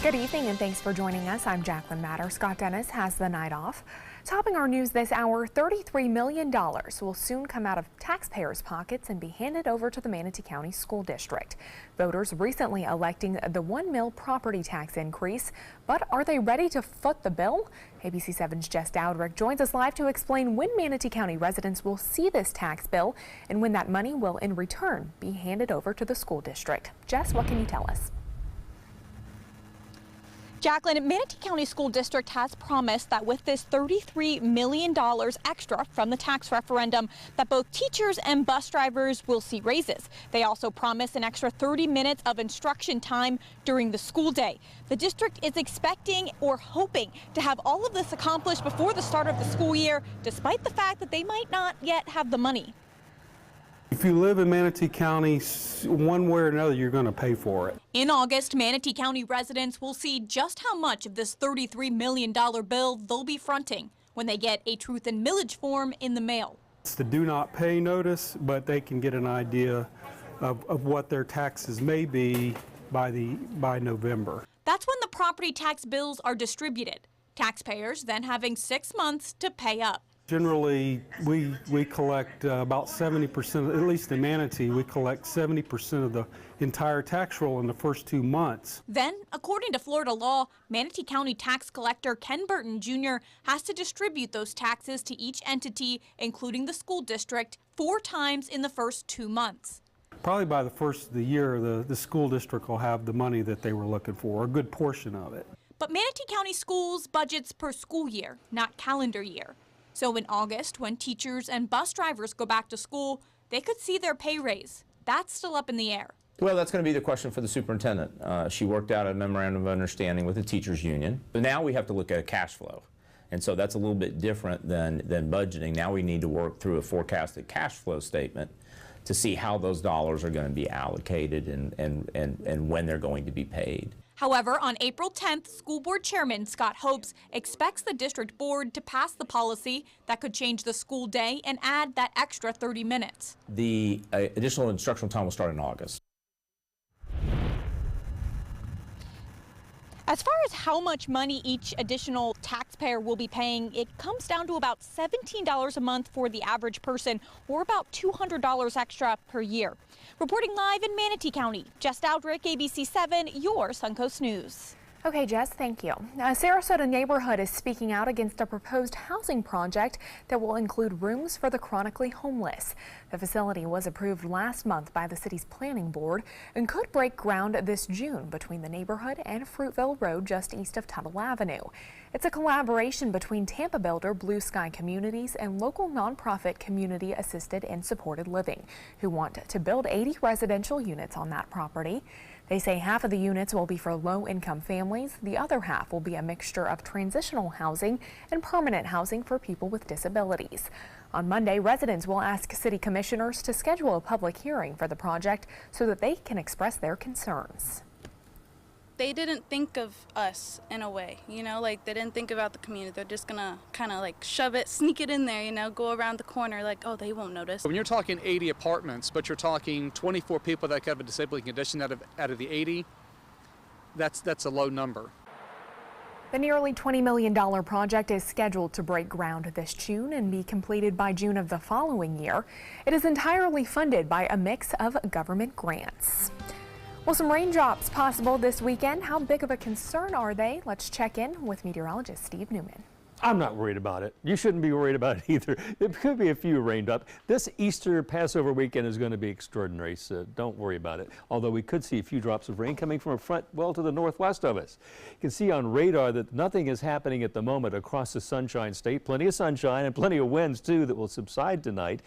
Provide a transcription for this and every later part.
Good evening and thanks for joining us. I'm Jacqueline Matter. Scott Dennis has the night off. Topping our news this hour, $33 million will soon come out of taxpayers' pockets and be handed over to the Manatee County School District. Voters recently electing the $1 mil property tax increase, but are they ready to foot the bill? ABC 7's Jess Dowdrick joins us live to explain when Manatee County residents will see this tax bill and when that money will in return be handed over to the school district. Jess, what can you tell us? Jacqueline, Manatee County School District has promised that with this $33 million extra from the tax referendum, that both teachers and bus drivers will see raises. They also promise an extra 30 minutes of instruction time during the school day. The district is expecting or hoping to have all of this accomplished before the start of the school year, despite the fact that they might not yet have the money. If you live in Manatee County, one way or another, you're going to pay for it. In August, Manatee County residents will see just how much of this $33 million bill they'll be fronting when they get a truth and millage form in the mail. It's the do not pay notice, but they can get an idea of what their taxes may be by November. That's when the property tax bills are distributed. Taxpayers then having 6 months to pay up. Generally, we collect about 70%, at least in Manatee, we collect 70% of the entire tax roll in the first 2 months. Then, according to Florida law, Manatee County tax collector Ken Burton Jr. has to distribute those taxes to each entity, including the school district, 4 times in the first 2 months. Probably by the first of the year, the school district will have the money that they were looking for, a good portion of it. But Manatee County schools budgets per school year, not calendar year. So in August, when teachers and bus drivers go back to school, they could see their pay raise. That's still up in the air. Well, that's going to be the question for the superintendent. She worked out a memorandum of understanding with the teachers union. But now we have to look at cash flow. And so that's a little bit different than budgeting. Now we need to work through a forecasted cash flow statement to see how those dollars are going to be allocated and when they're going to be paid. However, on April 10th, School Board Chairman Scott Hopes expects the district board to pass the policy that could change the school day and add that extra 30 minutes. The additional instructional time will start in August. As far as how much money each additional taxpayer will be paying, it comes down to about $17 a month for the average person, or about $200 extra per year. Reporting live in Manatee County, Jess Dowdrick, ABC 7, your Suncoast News. Okay, Jess, thank you. A Sarasota neighborhood is speaking out against a proposed housing project that will include rooms for the chronically homeless. The facility was approved last month by the city's planning board and could break ground this June between the neighborhood and Fruitville Road just east of Tuttle Avenue. It's a collaboration between Tampa builder Blue Sky Communities and local nonprofit Community Assisted and Supported Living, who want to build 80 residential units on that property. They say half of the units will be for low-income families. The other half will be a mixture of transitional housing and permanent housing for people with disabilities. On Monday, residents will ask city commissioners to schedule a public hearing for the project so that they can express their concerns. They didn't think of us in a way, you know, like they didn't think about the community. They're just gonna kind of like shove it, sneak it in there, you know, go around the corner like, oh, they won't notice. When you're talking 80 apartments, but you're talking 24 people that have a disabling condition out of the 80, that's a low number. The nearly $20 million project is scheduled to break ground this June and be completed by June of the following year. It is entirely funded by a mix of government grants. Well, some raindrops possible this weekend. How big of a concern are they? Let's check in with meteorologist Steve Newman. I'm not worried about it. You shouldn't be worried about it either. There could be a few raindrops. This Easter Passover weekend is going to be extraordinary, so don't worry about it. Although we could see a few drops of rain coming from a front well to the northwest of us. You can see on radar that nothing is happening at the moment across the Sunshine State. Plenty of sunshine and plenty of winds, too, that will subside tonight.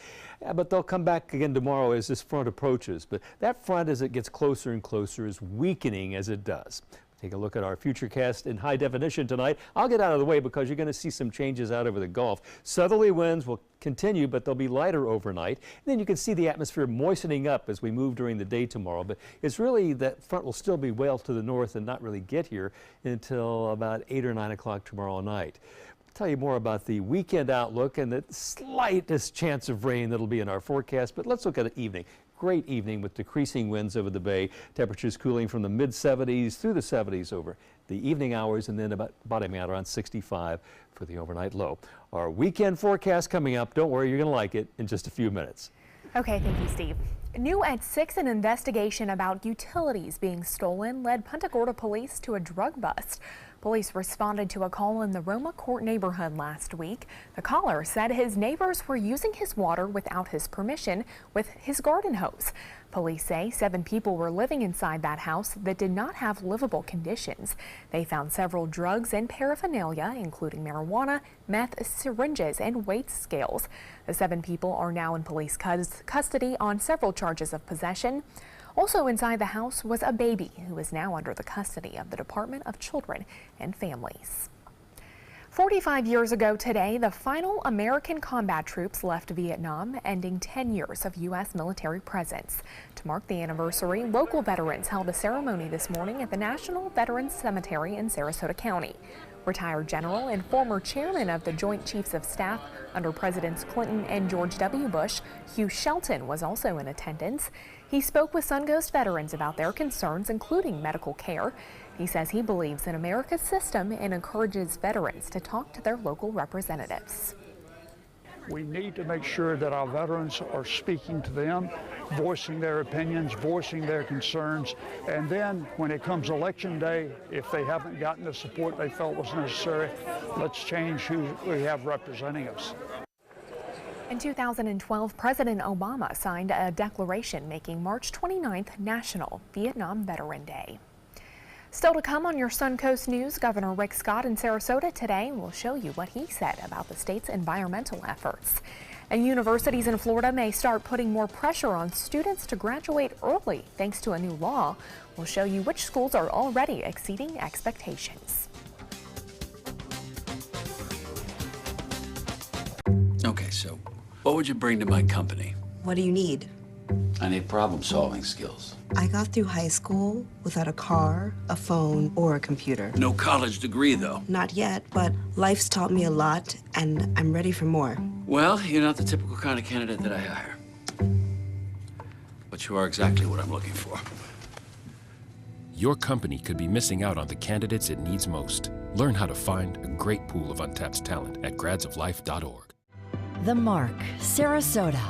But they'll come back again tomorrow as this front approaches. But that front, as it gets closer and closer, is weakening as it does. Take a look at our futurecast in high definition tonight. I'll get out of the way because you're going to see some changes out over the Gulf. Southerly winds will continue, but they'll be lighter overnight. And then you can see the atmosphere moistening up as we move during the day tomorrow. But it's really that front will still be well to the north and not really get here until about 8 or 9 o'clock tomorrow night. I'll tell you more about the weekend outlook and the slightest chance of rain that'll be in our forecast. But let's look at the evening. great evening with decreasing winds over the bay. Temperatures cooling from the mid-70s through the 70s over the evening hours, and then bottoming out around 65 for the overnight low. Our weekend forecast coming up. Don't worry, you're going to like it in just a few minutes. Okay, thank you, Steve. New at 6, an investigation about utilities being stolen led Punta Gorda police to a drug bust. Police responded to a call in the Roma Court neighborhood last week. The caller said his neighbors were using his water without his permission with his garden hose. Police say 7 people were living inside that house that did not have livable conditions. They found several drugs and paraphernalia, including marijuana, meth, syringes, and weight scales. The 7 people are now in police custody on several charges of possession. Also inside the house was a baby who is now under the custody of the Department of Children and Families. 45 years ago today, the final American combat troops left Vietnam, ending 10 years of U.S. military presence. To mark the anniversary, local veterans held a ceremony this morning at the National Veterans Cemetery in Sarasota County. Retired General and former chairman of the Joint Chiefs of Staff under Presidents Clinton and George W. Bush, Hugh Shelton, was also in attendance. He spoke with Suncoast veterans about their concerns, including medical care. He says he believes in America's system and encourages veterans to talk to their local representatives. We need to make sure that our veterans are speaking to them, voicing their opinions, voicing their concerns, and then when it comes election day, if they haven't gotten the support they felt was necessary, let's change who we have representing us. In 2012, President Obama signed a declaration making March 29th National Vietnam Veteran Day. Still to come on your Suncoast News, Governor Rick Scott in Sarasota today will show you what he said about the state's environmental efforts. And universities in Florida may start putting more pressure on students to graduate early thanks to a new law. We'll show you which schools are already exceeding expectations. Okay, so what would you bring to my company? What do you need? I need problem-solving skills. I got through high school without a car, a phone, or a computer. No college degree, though. Not yet, but life's taught me a lot, and I'm ready for more. Well, you're not the typical kind of candidate that I hire. But you are exactly what I'm looking for. Your company could be missing out on the candidates it needs most. Learn how to find a great pool of untapped talent at gradsoflife.org. The Mark, Sarasota.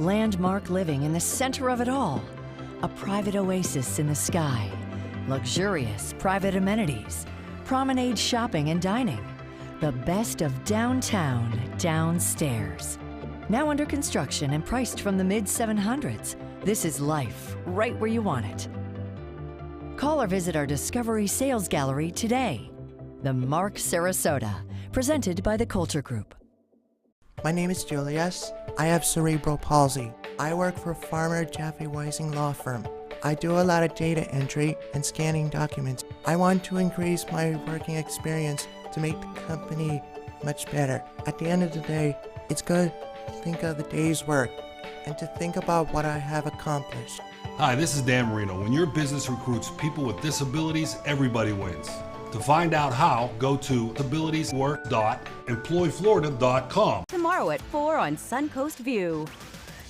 Landmark living in the center of it all. A private oasis in the sky. Luxurious private amenities. Promenade shopping and dining. The best of downtown downstairs. Now under construction and priced from the mid-700s. This is life right where you want it. Call or visit our Discovery Sales Gallery today. The Mark Sarasota, presented by the Culture Group. My name is Julius. I have cerebral palsy. I work for Farmer Jeffrey Weising Law Firm. I do a lot of data entry and scanning documents. I want to increase my working experience to make the company much better. At the end of the day, it's good to think of the day's work and to think about what I have accomplished. Hi, this is Dan Marino. When your business recruits people with disabilities, everybody wins. To find out how, go to abilitieswork.employflorida.com. Tomorrow at 4 on Suncoast View.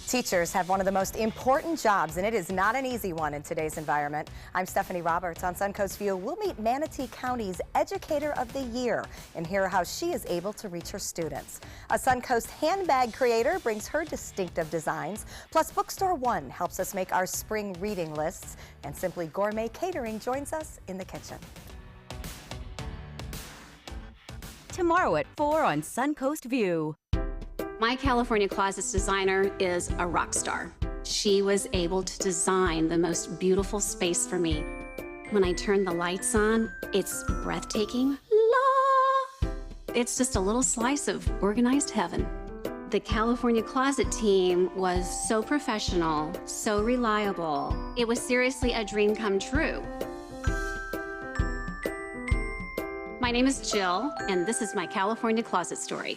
Teachers have one of the most important jobs, and it is not an easy one in today's environment. I'm Stephanie Roberts. On Suncoast View, we'll meet Manatee County's Educator of the Year and hear how she is able to reach her students. A Suncoast handbag creator brings her distinctive designs. Plus, Bookstore One helps us make our spring reading lists. And Simply Gourmet Catering joins us in the kitchen. Tomorrow at 4 on Suncoast View. My California Closets designer is a rock star. She was able to design the most beautiful space for me. When I turn the lights on, it's breathtaking. La! It's just a little slice of organized heaven. The California Closet team was so professional, so reliable. It was seriously a dream come true. My name is Jill, and this is my California Closet story.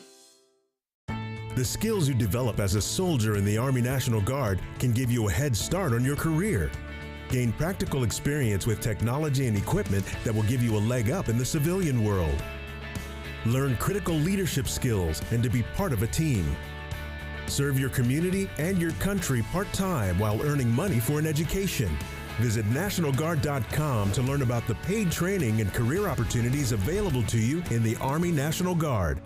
The skills you develop as a soldier in the Army National Guard can give you a head start on your career. Gain practical experience with technology and equipment that will give you a leg up in the civilian world. Learn critical leadership skills and to be part of a team. Serve your community and your country part-time while earning money for an education. Visit NationalGuard.com to learn about the paid training and career opportunities available to you in the Army National Guard.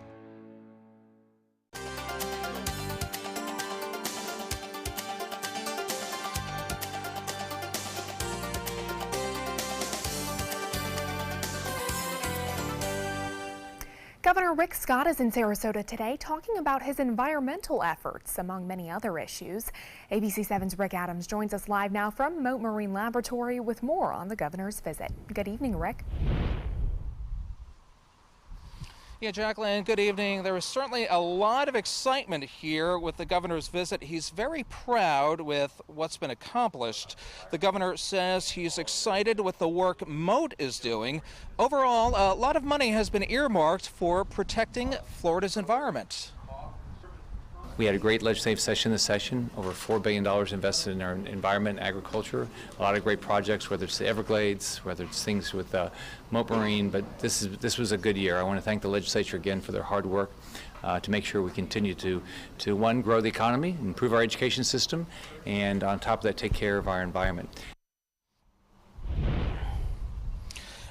Governor Rick Scott is in Sarasota today talking about his environmental efforts, among many other issues. ABC 7's Rick Adams joins us live now from Mote Marine Laboratory with more on the governor's visit. Good evening, Rick. Yeah, Jacqueline, good evening. There is certainly a lot of excitement here with the governor's visit. He's very proud with what's been accomplished. The governor says he's excited with the work Mote is doing. Overall, a lot of money has been earmarked for protecting Florida's environment. We had a great legislative session this session, over $4 billion invested in our environment and agriculture. A lot of great projects, whether it's the Everglades, whether it's things with Mote Marine, but this was a good year. I want to thank the legislature again for their hard work to make sure we continue to one, grow the economy, improve our education system, and on top of that, take care of our environment.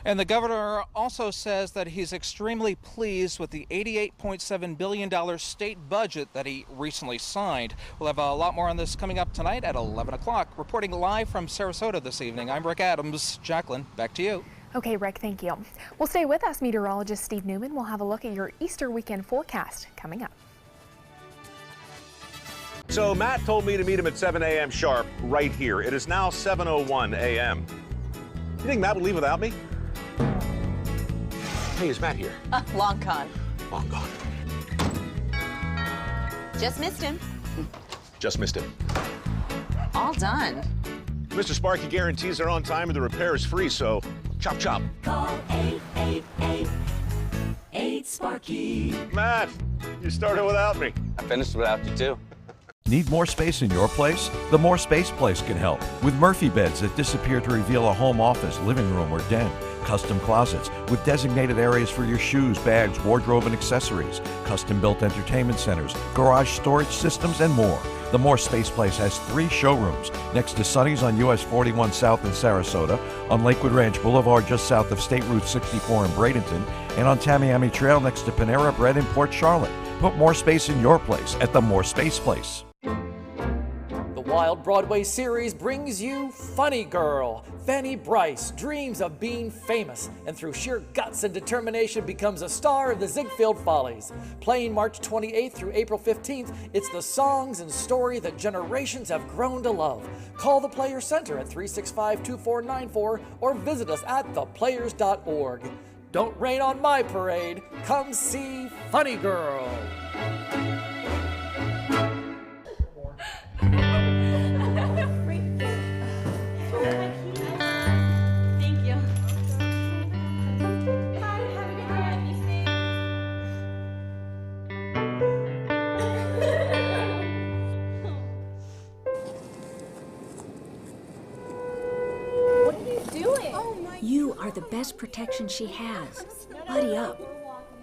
And the governor also says that he's extremely pleased with the $88.7 billion state budget that he recently signed. We'll have a lot more on this coming up tonight at 11 o'clock. Reporting live from Sarasota this evening, I'm Rick Adams. Jacqueline, back to you. Okay, Rick, thank you. Well, stay with us. Meteorologist Steve Newman will have a look at your Easter weekend forecast coming up. So Matt told me to meet him at 7 a.m. sharp right here. It is now 7:01 a.m. You think Matt would leave without me? Hey, is Matt here? Long gone. Long gone. Just missed him. Just missed him. All done. Mr. Sparky guarantees they're on time and the repair is free, so chop chop. Call 888-8-SPARKY. Matt, you started without me. I finished without you too. Need more space in your place? The More Space Place can help with Murphy beds that disappear to reveal a home office, living room, or den. Custom closets with designated areas for your shoes, bags, wardrobe, and accessories. Custom-built entertainment centers, garage storage systems, and more. The More Space Place has 3 showrooms next to Sonny's on US 41 South in Sarasota, on Lakewood Ranch Boulevard just south of State Route 64 in Bradenton, and on Tamiami Trail next to Panera Bread in Port Charlotte. Put more space in your place at the More Space Place. The Wild Broadway series brings you Funny Girl. Fanny Bryce dreams of being famous and through sheer guts and determination becomes a star of the Ziegfeld Follies. Playing March 28th through April 15th, it's the songs and story that generations have grown to love. Call the Players Center at 365-2494 or visit us at theplayers.org. Don't rain on my parade. Come see Funny Girl. Thank you. What are you doing? You are the best protection she has. Buddy up.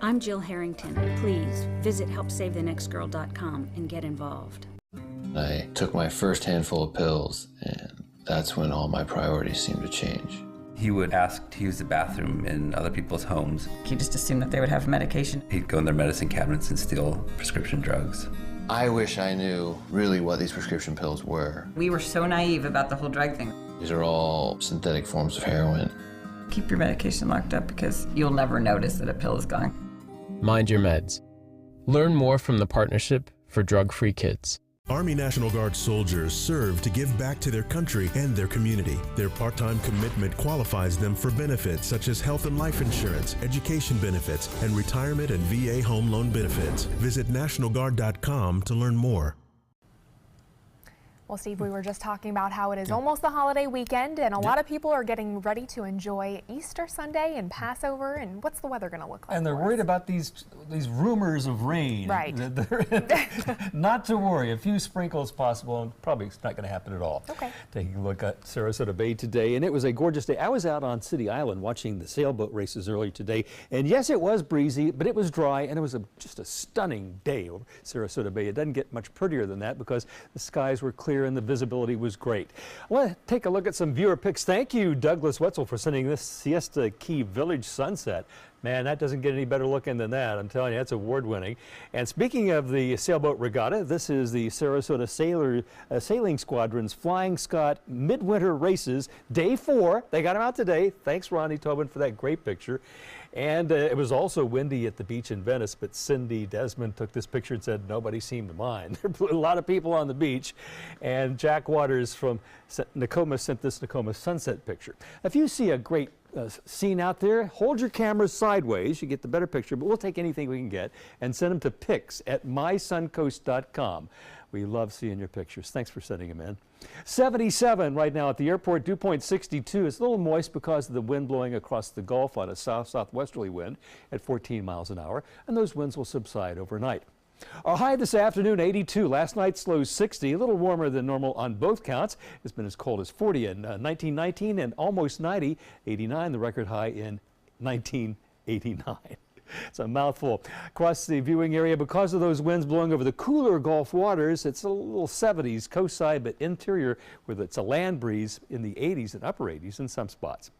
I'm Jill Harrington. Please visit HelpSaveTheNextGirl.com and get involved. I took my first handful of pills, and that's when all my priorities seemed to change. He would ask to use the bathroom in other people's homes. He just assumed that they would have medication. He'd go in their medicine cabinets and steal prescription drugs. I wish I knew really what these prescription pills were. We were so naive about the whole drug thing. These are all synthetic forms of heroin. Keep your medication locked up because you'll never notice that a pill is gone. Mind your meds. Learn more from the Partnership for Drug-Free Kids. Army National Guard soldiers serve to give back to their country and their community. Their part-time commitment qualifies them for benefits such as health and life insurance, education benefits, and retirement and VA home loan benefits. Visit NationalGuard.com to learn more. Well, Steve, we were just talking about how it is almost the holiday weekend, and a lot of people are getting ready to enjoy Easter Sunday and Passover. And what's the weather going to look like? And they're worried about these rumors of rain. Right. Not to worry. A few sprinkles possible, and probably it's not going to happen at all. Okay. Taking a look at Sarasota Bay today, and it was a gorgeous day. I was out on City Island watching the sailboat races earlier today, and yes, it was breezy, but it was dry, and it was just a stunning day over Sarasota Bay. It doesn't get much prettier than that because the skies were clear and the visibility was great. I want to take a look at some viewer picks. Thank you, Douglas Wetzel, for sending this Siesta Key Village sunset. Man, that doesn't get any better looking than that. I'm telling you, that's award-winning. And speaking of the sailboat regatta, this is the Sarasota Sailing Squadron's Flying Scott Midwinter Races, Day 4. They got them out today. Thanks, Ronnie Tobin, for that great picture. And it was also windy at the beach in Venice, but Cindy Desmond took this picture and said nobody seemed to mind. There were a lot of people on the beach, and Jack Waters from Nakoma sent this Nakoma sunset picture. If you see a great scene out there, hold your cameras sideways, you get the better picture, but we'll take anything we can get and send them to pics@mysuncoast.com. We love seeing your pictures. Thanks for sending them in. 77 right now at the airport, dew point 62. It's a little moist because of the wind blowing across the Gulf on a south-southwesterly wind at 14 miles an hour, and those winds will subside overnight. Our high this afternoon, 82. Last night's low, 60. A little warmer than normal on both counts. It's been as cold as 40 in 1919 and almost 90. 89, the record high in 1989. It's a mouthful. Across the viewing area, because of those winds blowing over the cooler Gulf waters, it's a little 70s coast side, but interior, where it's a land breeze in the 80s and upper 80s in some spots.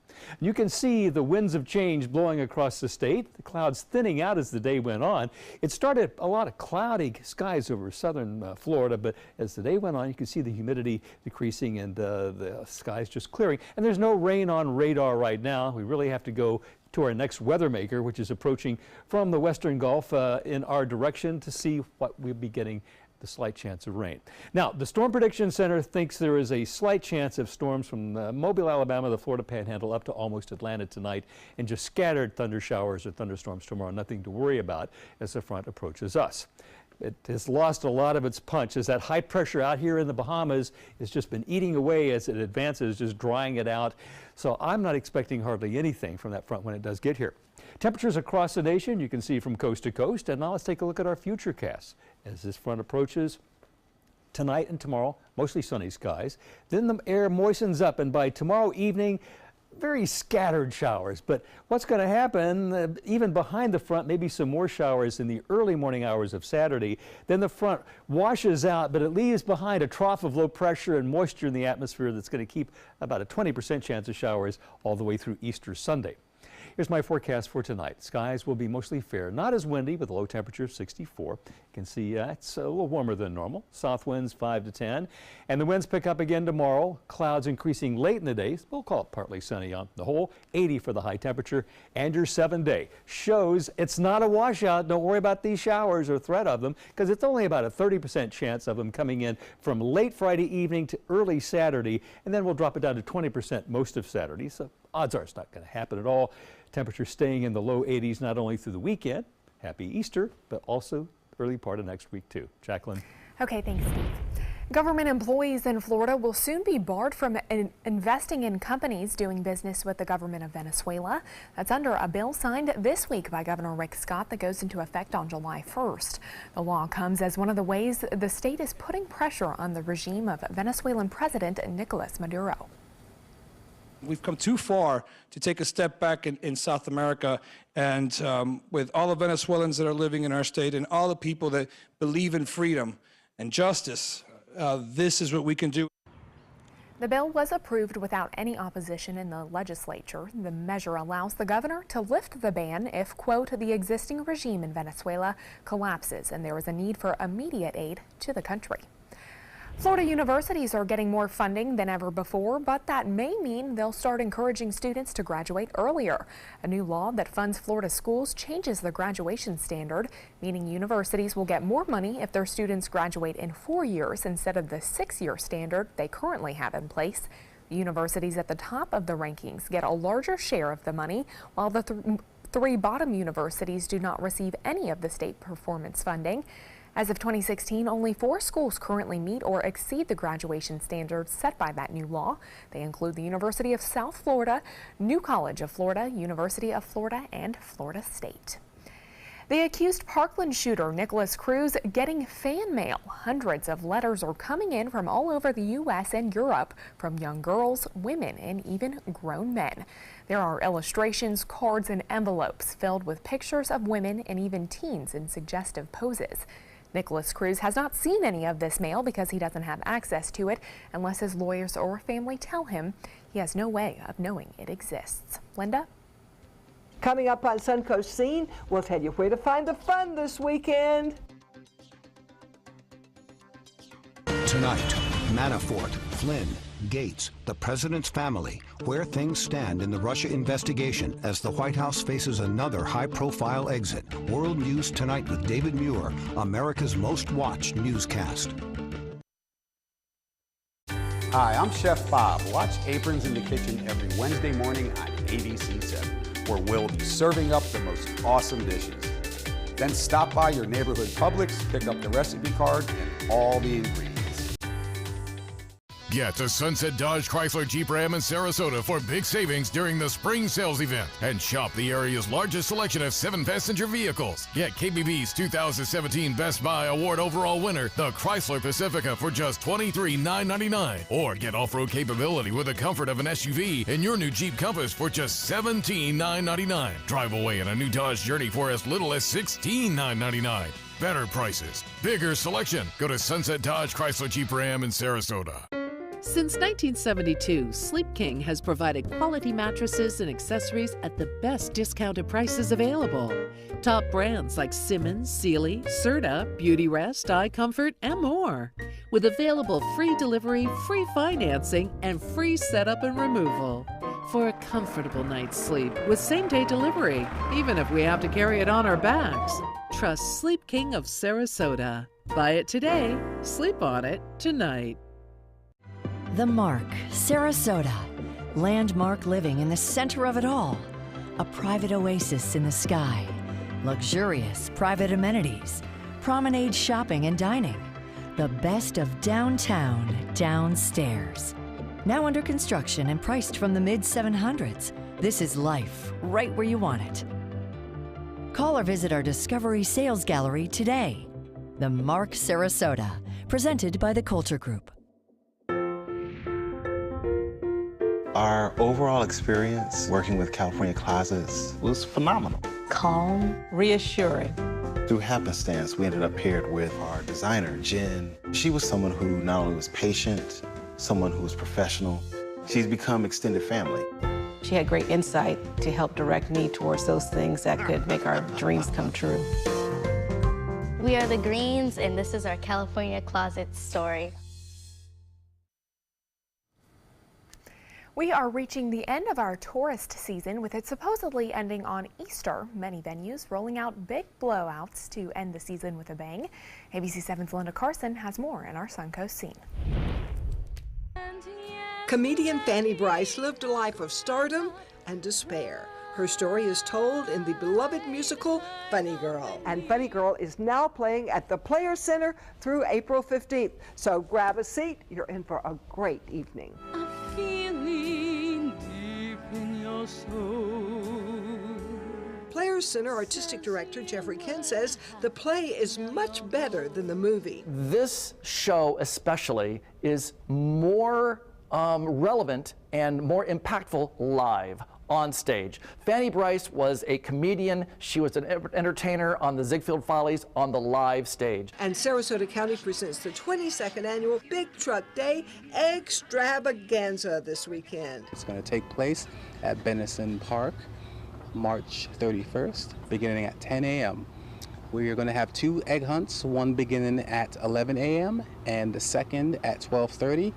You can see the winds of change blowing across the state, the clouds thinning out as the day went on. It started a lot of cloudy skies over southern Florida, but as the day went on, you can see the humidity decreasing and the skies just clearing. And there's no rain on radar right now. We really have to go to our next weather maker, which is approaching from the western Gulf in our direction to see what we'll be getting the slight chance of rain. Now, the Storm Prediction Center thinks there is a slight chance of storms from Mobile, Alabama, the Florida Panhandle, up to almost Atlanta tonight, and just scattered thunder showers or thunderstorms tomorrow. Nothing to worry about as the front approaches us. It has lost a lot of its punch as that high pressure out here in the Bahamas has just been eating away as it advances, just drying it out. So I'm not expecting hardly anything from that front when it does get here. Temperatures across the nation you can see from coast to coast. And now let's take a look at our futurecasts. As this front approaches tonight and tomorrow, mostly sunny skies. Then the air moistens up, and by tomorrow evening, very scattered showers. But what's going to happen, even behind the front, maybe some more showers in the early morning hours of Saturday. Then the front washes out, but it leaves behind a trough of low pressure and moisture in the atmosphere that's going to keep about a 20% chance of showers all the way through Easter Sunday. Here's my forecast for tonight. Skies will be mostly fair, not as windy with a low temperature of 64. You can see it's a little warmer than normal. South winds 5 to 10. And the winds pick up again tomorrow. Clouds increasing late in the day. We'll call it partly sunny on the whole. 80 for the high temperature. And your 7-day shows it's not a washout. Don't worry about these showers or threat of them, because it's only about a 30% chance of them coming in from late Friday evening to early Saturday. And then we'll drop it down to 20% most of Saturday. So odds are it's not going to happen at all. Temperatures staying in the low 80s not only through the weekend, happy Easter, but also early part of next week too. Jacqueline. Okay, thanks, Steve. Government employees in Florida will soon be barred from investing in companies doing business with the government of Venezuela. That's under a bill signed this week by Governor Rick Scott that goes into effect on July 1st. The law comes as one of the ways the state is putting pressure on the regime of Venezuelan President Nicolas Maduro. We've come too far to take a step back in South America, and with all the Venezuelans that are living in our state and all the people that believe in freedom and justice, this is what we can do. The bill was approved without any opposition in the legislature. The measure allows the governor to lift the ban if, quote, the existing regime in Venezuela collapses and there is a need for immediate aid to the country. Florida universities are getting more funding than ever before, but that may mean they'll start encouraging students to graduate earlier. A new law that funds Florida schools changes the graduation standard, meaning universities will get more money if their students graduate in 4 years instead of the 6-year standard they currently have in place. The universities at the top of the rankings get a larger share of the money, while the three bottom universities do not receive any of the state performance funding. As of 2016, only 4 schools currently meet or exceed the graduation standards set by that new law. They include the University of South Florida, New College of Florida, University of Florida, and Florida State. The accused Parkland shooter, Nikolas Cruz, getting fan mail. Hundreds of letters are coming in from all over the U.S. and Europe from young girls, women, and even grown men. There are illustrations, cards, and envelopes filled with pictures of women and even teens in suggestive poses. Nikolas Cruz has not seen any of this mail because he doesn't have access to it unless his lawyers or family tell him. He has no way of knowing it exists. Linda? Coming up on Suncoast Scene, we'll tell you where to find the fun this weekend. Tonight, Manafort, Flynn, Gates, the president's family, where things stand in the Russia investigation as the White House faces another high-profile exit. World News Tonight with David Muir, America's most watched newscast. Hi, I'm Chef Bob. Watch Aprons in the Kitchen every Wednesday morning on ABC7, where we'll be serving up the most awesome dishes. Then stop by your neighborhood Publix, pick up the recipe card and all the ingredients. Get to Sunset Dodge Chrysler Jeep Ram in Sarasota for big savings during the spring sales event and shop the area's largest selection of 7-passenger vehicles. Get KBB's 2017 Best Buy Award overall winner, the Chrysler Pacifica, for just $23,999. Or get off-road capability with the comfort of an SUV in your new Jeep Compass for just $17,999. Drive away in a new Dodge Journey for as little as $16,999. Better prices, bigger selection. Go to Sunset Dodge Chrysler Jeep Ram in Sarasota. Since 1972, Sleep King has provided quality mattresses and accessories at the best discounted prices available. Top brands like Simmons, Sealy, Serta, Beautyrest, iComfort, and more. With available free delivery, free financing, and free setup and removal. For a comfortable night's sleep with same-day delivery, even if we have to carry it on our backs. Trust Sleep King of Sarasota. Buy it today, sleep on it tonight. The Mark, Sarasota. Landmark living in the center of it all. A private oasis in the sky. Luxurious private amenities. Promenade shopping and dining. The best of downtown downstairs. Now under construction and priced from the mid-700s. This is life right where you want it. Call or visit our Discovery Sales Gallery today. The Mark, Sarasota. Presented by the Culture Group. Our overall experience working with California Closets was phenomenal. Calm, reassuring. Through happenstance, we ended up paired with our designer, Jen. She was someone who not only was patient, someone who was professional. She's become extended family. She had great insight to help direct me towards those things that could make our dreams come true. We are the Greens, and this is our California Closet story. We are reaching the end of our tourist season, with it supposedly ending on Easter. Many venues rolling out big blowouts to end the season with a bang. ABC7's Linda Carson has more in our Suncoast Scene. Comedian Fanny Brice lived a life of stardom and despair. Her story is told in the beloved musical Funny Girl. And Funny Girl is now playing at the Players Center through April 15th. So grab a seat, you're in for a great evening. Feeling deep in your soul. Players Center Artistic Director Jeffrey Ken says the play is much better than the movie. This show especially is more relevant and more impactful live on stage. Fanny Brice was a comedian. She was an entertainer on the Ziegfeld Follies on the live stage. And Sarasota County presents the 22nd annual Big Truck Day Extravaganza this weekend. It's going to take place at Benison Park, March 31st, beginning at 10 a.m. We are going to have 2 egg hunts, one beginning at 11 a.m. and the second at 12:30.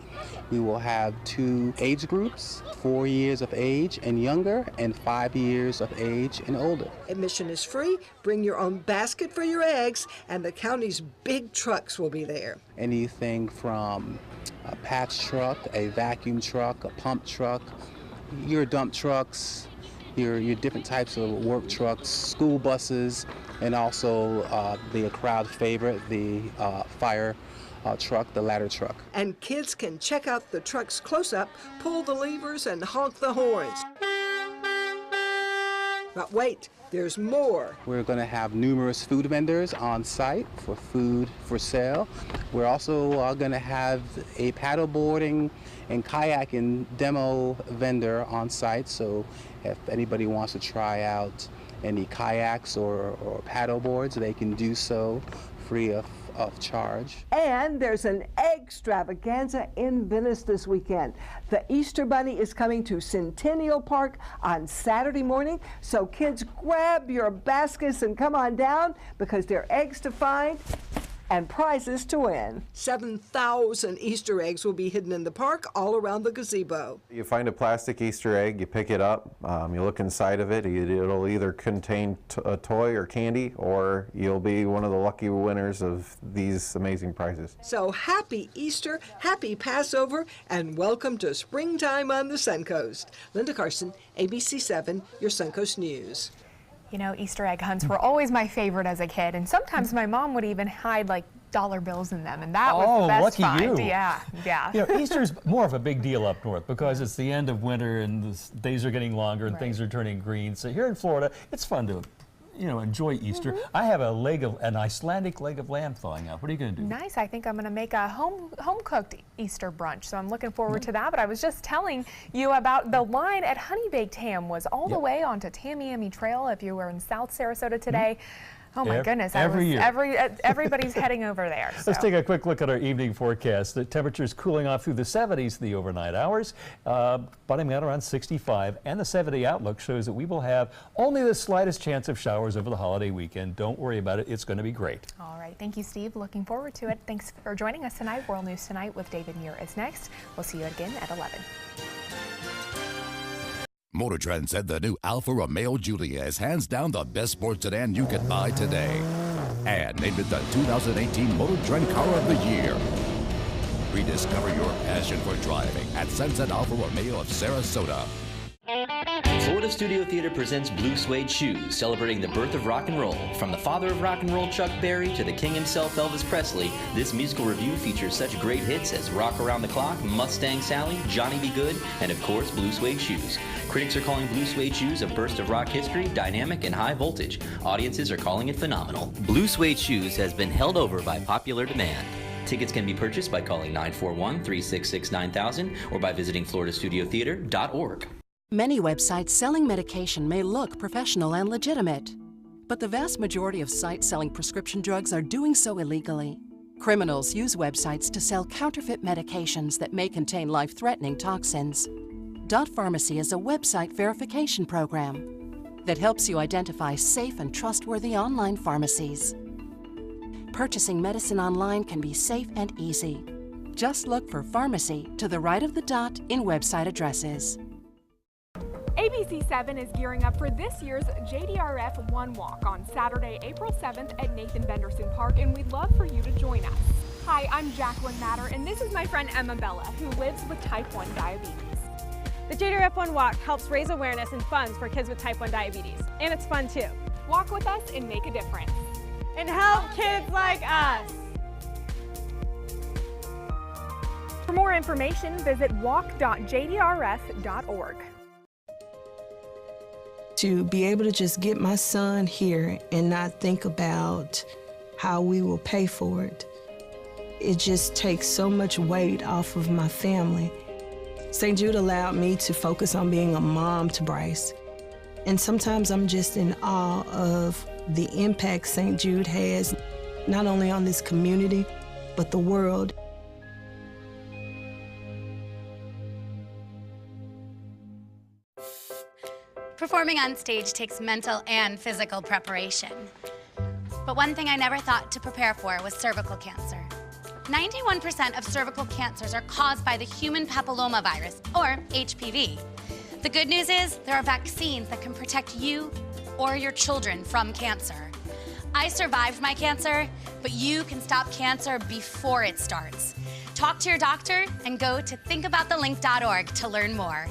We will have 2 age groups, 4 years of age and younger, and 5 years of age and older. Admission is free. Bring your own basket for your eggs, and the county's big trucks will be there. Anything from a patch truck, a vacuum truck, a pump truck, your dump trucks, your different types of work trucks, school buses, and also the crowd favorite, the fire truck, the ladder truck. And kids can check out the trucks close up, pull the levers, and honk the horns. But wait, there's more. We're going to have numerous food vendors on site for food for sale. We're also going to have a paddleboarding and kayaking demo vendor on site, so if anybody wants to try out any kayaks or paddle boards, they can do so free of charge. And there's an egg extravaganza in Venice this weekend. The Easter Bunny is coming to Centennial Park on Saturday morning, so kids, grab your baskets and come on down because there are eggs to find and prizes to win. 7,000 Easter eggs will be hidden in the park all around the gazebo. You find a plastic Easter egg, you pick it up, you look inside of it, it'll either contain a toy or candy, or you'll be one of the lucky winners of these amazing prizes. So happy Easter, happy Passover, and welcome to springtime on the Suncoast. Linda Carson, ABC 7, your Suncoast News. You know, Easter egg hunts were always my favorite as a kid, and sometimes my mom would even hide like dollar bills in them, and that was the best lucky find. you. Yeah. You know, Easter's more of a big deal up north because it's the end of winter and the days are getting longer and things are turning green. So here in Florida, it's fun to, you know, enjoy Easter. I have an Icelandic leg of lamb thawing out. What are you going to do? Nice. I think I'm going to make a home-cooked Easter brunch, so I'm looking forward to that. But I was just telling you about the line at Honey Baked Ham was all the way onto Tamiami Trail. If you were in South Sarasota today, oh my goodness, everybody's heading over there. So. Let's take a quick look at our evening forecast. The temperature's cooling off through the 70s in the overnight hours, bottoming out around 65, and the 7-day outlook shows that we will have only the slightest chance of showers over the holiday weekend. Don't worry about it. It's going to be great. All right. Thank you, Steve. Looking forward to it. Thanks for joining us tonight. World News Tonight with David Muir is next. We'll see you again at 11. Motor Trend said the new Alfa Romeo Giulia is hands down the best sports sedan you can buy today, and named it the 2018 Motor Trend Car of the Year. Rediscover your passion for driving at Sunset Alfa Romeo of Sarasota. Florida Studio Theater presents Blue Suede Shoes, celebrating the birth of rock and roll. From the father of rock and roll, Chuck Berry, to the king himself, Elvis Presley, this musical review features such great hits as Rock Around the Clock, Mustang Sally, Johnny B. Good, and of course, Blue Suede Shoes. Critics are calling Blue Suede Shoes a burst of rock history, dynamic and high voltage. Audiences are calling it phenomenal. Blue Suede Shoes has been held over by popular demand. Tickets can be purchased by calling 941-366-9000 or by visiting floridastudiotheater.org. Many websites selling medication may look professional and legitimate, but the vast majority of sites selling prescription drugs are doing so illegally. Criminals use websites to sell counterfeit medications that may contain life-threatening toxins. Dot Pharmacy is a website verification program that helps you identify safe and trustworthy online pharmacies. Purchasing medicine online can be safe and easy. Just look for pharmacy to the right of the dot in website addresses. ABC 7 is gearing up for this year's JDRF One Walk on Saturday, April 7th at Nathan Benderson Park, and we'd love for you to join us. Hi, I'm Jacqueline Matter, and this is my friend Emma Bella, who lives with type 1 diabetes. The JDRF One Walk helps raise awareness and funds for kids with type 1 diabetes, and it's fun too. Walk with us and make a difference. And help kids like us. For more information, visit walk.jdrf.org. To be able to just get my son here and not think about how we will pay for it, it just takes so much weight off of my family. St. Jude allowed me to focus on being a mom to Bryce. And sometimes I'm just in awe of the impact St. Jude has, not only on this community, but the world. Performing on stage takes mental and physical preparation. But one thing I never thought to prepare for was cervical cancer. 91% of cervical cancers are caused by the human papillomavirus, or HPV. The good news is there are vaccines that can protect you or your children from cancer. I survived my cancer, but you can stop cancer before it starts. Talk to your doctor and go to thinkaboutthelink.org to learn more.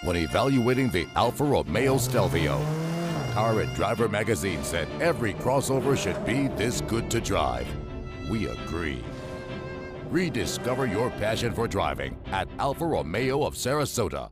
when evaluating the Alfa Romeo Stelvio. Car and Driver magazine said every crossover should be this good to drive. We agree. Rediscover your passion for driving at Alfa Romeo of Sarasota.